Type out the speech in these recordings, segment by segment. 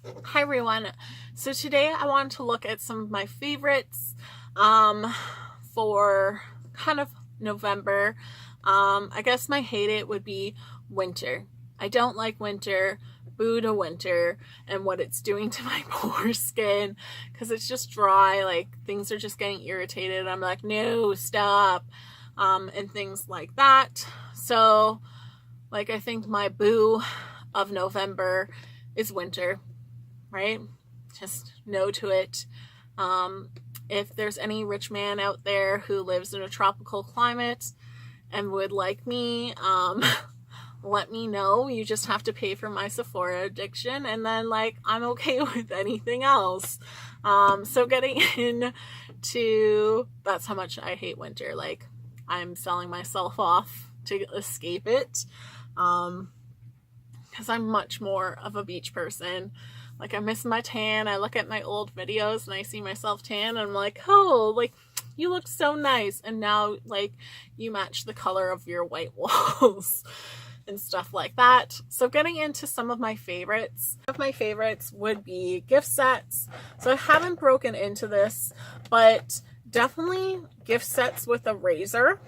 Hi everyone. So today I wanted to look at some of my favorites for kind of November. I guess my hate it would be winter. I don't like winter, boo to winter and what it's doing to my poor skin because it's just dry, like things are just getting irritated. I'm like, no, stop, and things like that. So like I think my boo of November is winter, right? Just no to it. If there's any rich man out there who lives in a tropical climate and would like me, let me know. You just have to pay for my Sephora addiction, and then like I'm okay with anything else. So getting into that's how much I hate winter. Like I'm selling myself off to escape it. Because I'm much more of a beach person. Like I miss my tan. I look at my old videos and I see myself tan and I'm like, oh, like you look so nice. And now like you match the color of your white walls and stuff like that. So getting into some of my favorites. Some of my favorites would be gift sets. So I haven't broken into this, but definitely gift sets with a razor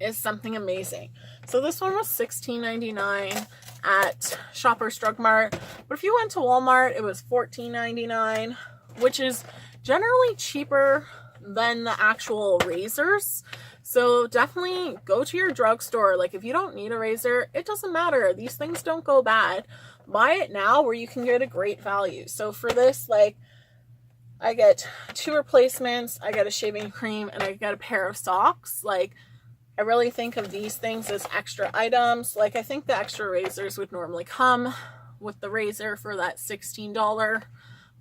is something amazing. So this one was $16.99 at Shoppers Drug Mart, but if you went to Walmart, it was $14.99, which is generally cheaper than the actual razors. So definitely go to your drugstore. Like if you don't need a razor, it doesn't matter. These things don't go bad. Buy it now where you can get a great value. So for this, like I get 2 replacements, I get a shaving cream, and I get a pair of socks. Like I really think of these things as extra items. Like I think the extra razors would normally come with the razor for that $16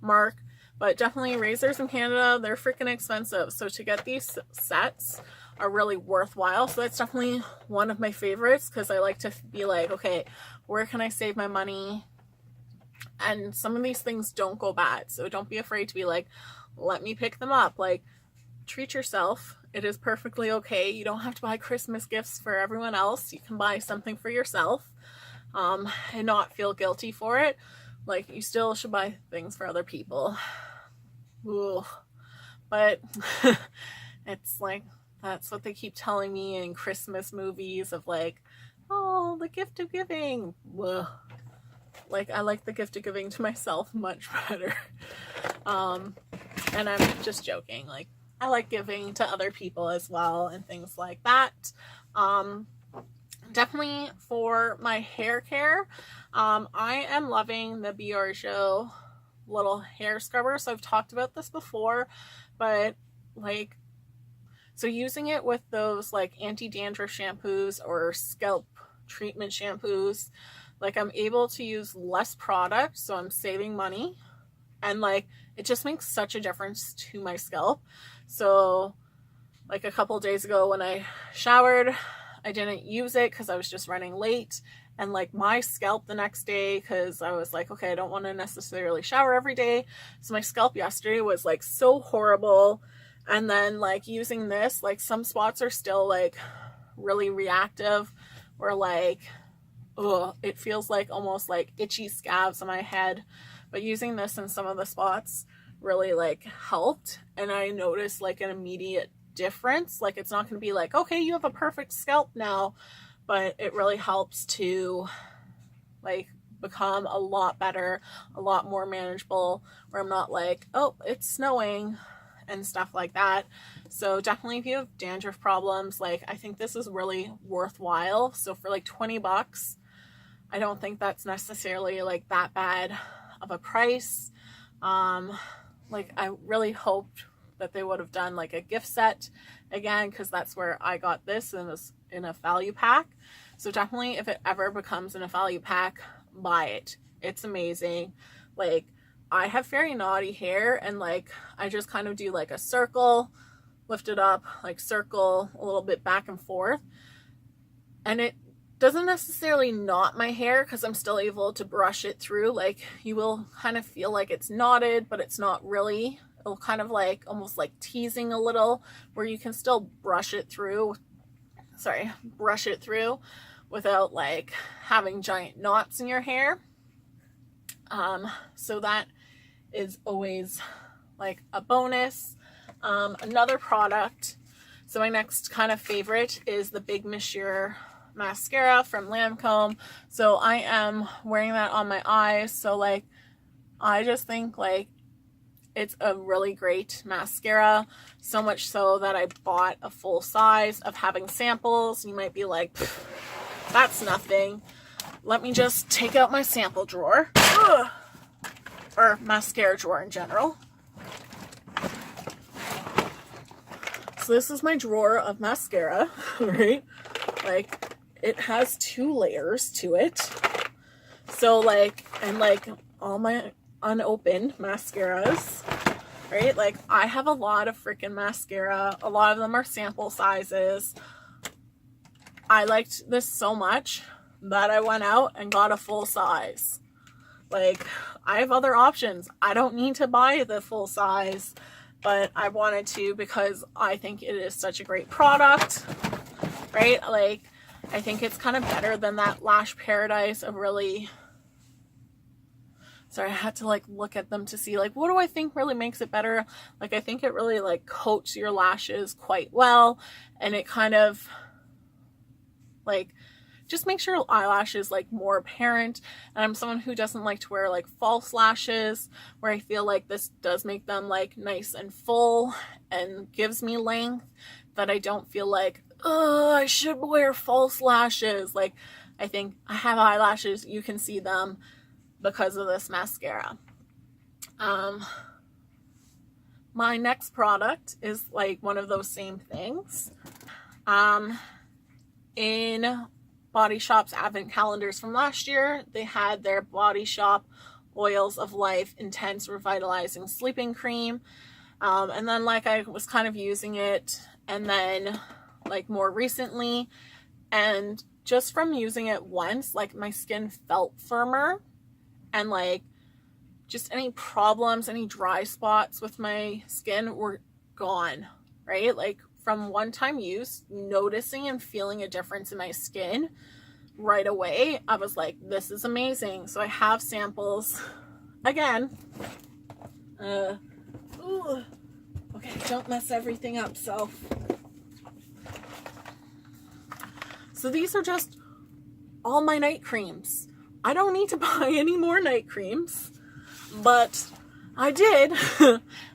mark, but definitely razors in Canada, they're freaking expensive. So to get these sets are really worthwhile. So that's definitely one of my favorites because I like to be like, okay, where can I save my money? And some of these things don't go bad. So don't be afraid to be like, let me pick them up. Like treat yourself. It is perfectly okay. You don't have to buy Christmas gifts for everyone else. You can buy something for yourself and not feel guilty for it. Like you still should buy things for other people. Ooh. But it's like that's what they keep telling me in Christmas movies of like, oh, the gift of giving. Ugh. Like I like the gift of giving to myself much better. And I'm just joking. Like I like giving to other people as well and things like that. Definitely for my hair care, I am loving the Biorgio little hair scrubber. So I've talked about this before, but like, so using it with those like anti-dandruff shampoos or scalp treatment shampoos, like I'm able to use less product, so I'm saving money. And like it just makes such a difference to my scalp. So like a couple days ago when I showered, I didn't use it because I was just running late, and like my scalp the next day, because I was like, okay, I don't want to necessarily shower every day, so my scalp yesterday was like so horrible. And then like using this, like some spots are still like really reactive, or like, ugh, it feels like almost like itchy scabs on my head. But using this in some of the spots really like helped, and I noticed like an immediate difference. Like it's not going to be like, okay, you have a perfect scalp now, but it really helps to like become a lot better, a lot more manageable, where I'm not like, oh, it's snowing and stuff like that. So definitely if you have dandruff problems, like I think this is really worthwhile. So for like 20 bucks, I don't think that's necessarily like that bad of a price. Like I really hoped that they would have done like a gift set again, because that's where I got this, and it was in a value pack. So definitely if it ever becomes in a value pack, buy it. It's amazing. Like I have very naughty hair, and like I just kind of do like a circle, lift it up, like circle a little bit back and forth, and it doesn't necessarily knot my hair because I'm still able to brush it through. Like you will kind of feel like it's knotted, but it's not really. It'll kind of like almost like teasing a little, where you can still brush it through without like having giant knots in your hair. So that is always like a bonus. Another product, so my next kind of favorite is the Big Monsieur mascara from Lancome. So I am wearing that on my eyes. So like, I just think like it's a really great mascara, so much so that I bought a full size of having samples. You might be like, that's nothing. Let me just take out my sample drawer. Ugh. Or mascara drawer in general. So this is my drawer of mascara, right? Like, it has 2 layers to it. So like, and like all my unopened mascaras, right? Like, I have a lot of freaking mascara. A lot of them are sample sizes. I liked this so much that I went out and got a full size. Like, I have other options. I don't need to buy the full size, but I wanted to because I think it is such a great product, right? Like, I think it's kind of better than that Lash Paradise of really... Sorry, I had to like look at them to see like, what do I think really makes it better? Like, I think it really like coats your lashes quite well, and it kind of like just makes your eyelashes like more apparent. And I'm someone who doesn't like to wear like false lashes, where I feel like this does make them like nice and full and gives me length, that I don't feel like, oh, I should wear false lashes. Like, I think I have eyelashes, you can see them because of this mascara. My next product is like one of those same things. In Body Shop's advent calendars from last year, they had their Body Shop Oils of Life Intense Revitalizing Sleeping Cream. And then like I was kind of using it, and then like more recently, and just from using it once, like my skin felt firmer, and like just any problems, any dry spots with my skin were gone, right? Like, from one-time use, noticing and feeling a difference in my skin right away, I was like, this is amazing. So I have samples again. Ooh. Okay, don't mess everything up, self. So these are just all my night creams. I don't need to buy any more night creams, but I did.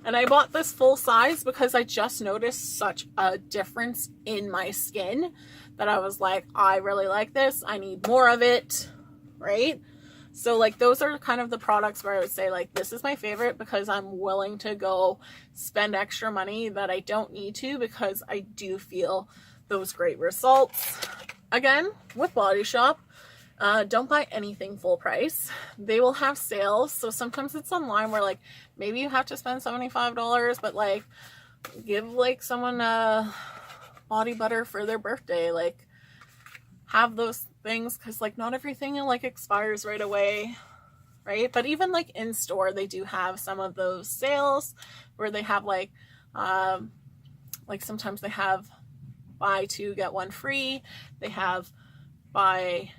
And I bought this full size because I just noticed such a difference in my skin that I was like, I really like this. I need more of it, right? So like, those are kind of the products where I would say like, this is my favorite because I'm willing to go spend extra money that I don't need to, because I do feel those great results. Again, with Body Shop, don't buy anything full price. They will have sales. So sometimes it's online where like, maybe you have to spend $75, but like, give like someone a body butter for their birthday. Like, have those things, because like not everything like expires right away, right? But even like in store, they do have some of those sales where they have like sometimes they have buy 2 get 1 free. They have buy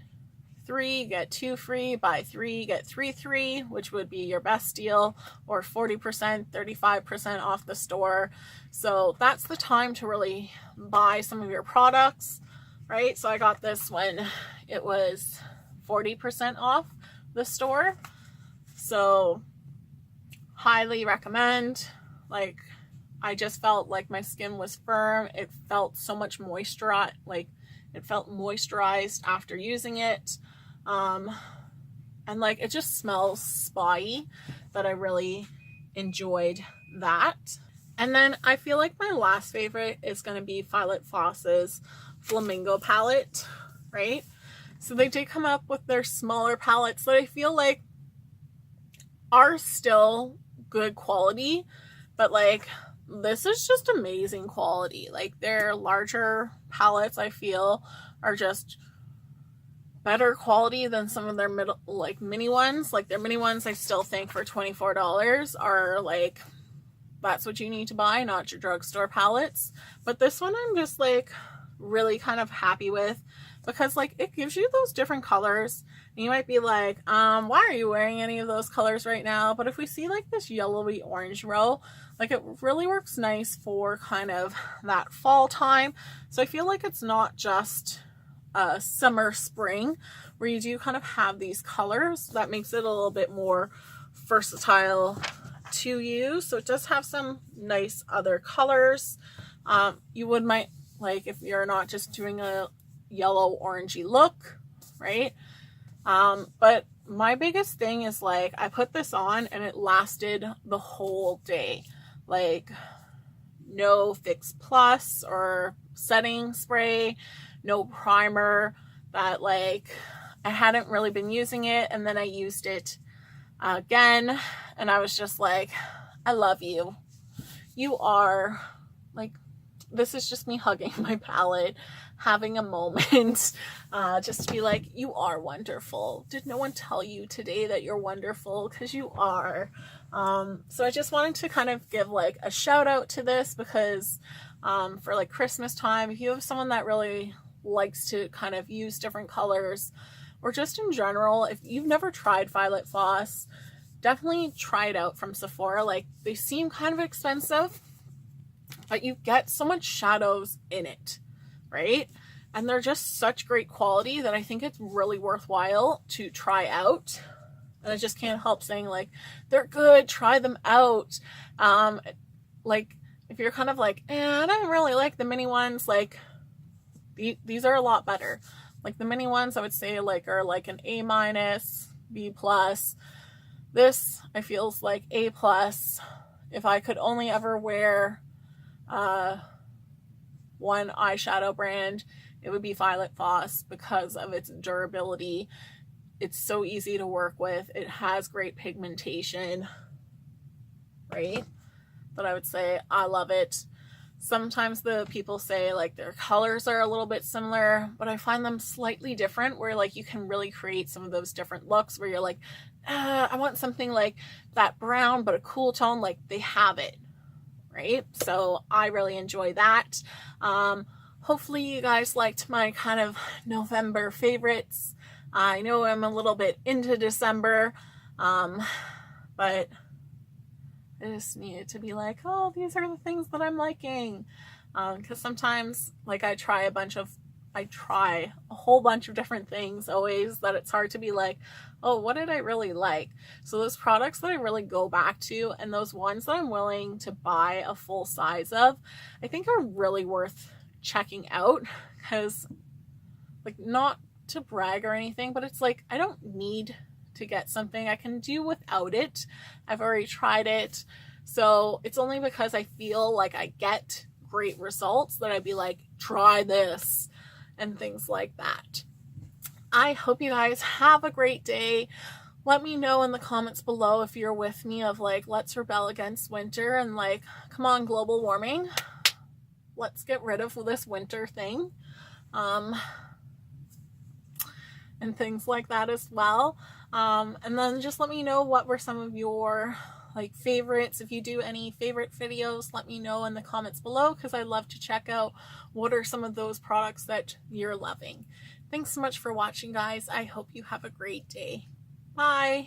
3 get 2 free, buy 3 get 3 free, which would be your best deal, or 40%, 35% off the store. So that's the time to really buy some of your products, right? So I got this when it was 40% off the store. So highly recommend. Like, I just felt like my skin was firm. It felt so much moisturized, like it felt moisturized after using it. And like, it just smells spa-y, that I really enjoyed that. And then I feel like my last favorite is going to be Fileit Floss's Flamingo palette, right? So they did come up with their smaller palettes that I feel like are still good quality, but like, this is just amazing quality. Like, their larger palettes, I feel, are just better quality than some of their mini ones. Like, their mini ones, I still think for $24 are like, that's what you need to buy, not your drugstore palettes. But this one I'm just like really kind of happy with, because like it gives you those different colors. And you might be like, why are you wearing any of those colors right now? But if we see like this yellowy orange row, like it really works nice for kind of that fall time. So I feel like it's not just summer, spring, where you do kind of have these colors. That makes it a little bit more versatile to use. So it does have some nice other colors. You might like if you're not just doing a yellow orangey look, right? But my biggest thing is like I put this on and it lasted the whole day. Like no Fix Plus or setting spray, no primer, that like I hadn't really been using it, and then I used it again and I was just like, I love you. You are like, this is just me hugging my palette, having a moment, just to be like, you are wonderful. Did no one tell you today that you're wonderful? Because you are. So I just wanted to kind of give like a shout out to this because for like Christmas time, if you have someone that really likes to kind of use different colors, or just in general, if you've never tried Fileit Floss, definitely try it out from Sephora. Like they seem kind of expensive, but you get so much shadows in it, right? And they're just such great quality that I think it's really worthwhile to try out. And I just can't help saying like, they're good, try them out. Like if you're kind of like, I don't really like the mini ones, like these are a lot better. Like the mini ones I would say like are like an A-, B+. This I feel is like A+. If I could only ever wear one eyeshadow brand, it would be Fileit Floss because of its durability. It's so easy to work with. It has great pigmentation, right? But I would say I love it. Sometimes the people say like their colors are a little bit similar, but I find them slightly different where like you can really create some of those different looks where you're like, I want something like that brown, but a cool tone. Like they have it, right? So I really enjoy that. Hopefully you guys liked my kind of November favorites. I know I'm a little bit into December, but I just needed to be like, oh, these are the things that I'm liking. Because sometimes like I try a whole bunch of different things always, that it's hard to be like, oh, what did I really like? So those products that I really go back to and those ones that I'm willing to buy a full size of, I think are really worth checking out. Because like, not to brag or anything, but it's like I don't need to get something. I can do without it. I've already tried it. So it's only because I feel like I get great results that I'd be like, try this and things like that. I hope you guys have a great day. Let me know in the comments below if you're with me of like, let's rebel against winter and like, come on, global warming. Let's get rid of this winter thing. And things like that as well. And then just let me know what were some of your like favorites. If you do any favorite videos, let me know in the comments below because I'd love to check out what are some of those products that you're loving. Thanks so much for watching, guys. I hope you have a great day. Bye.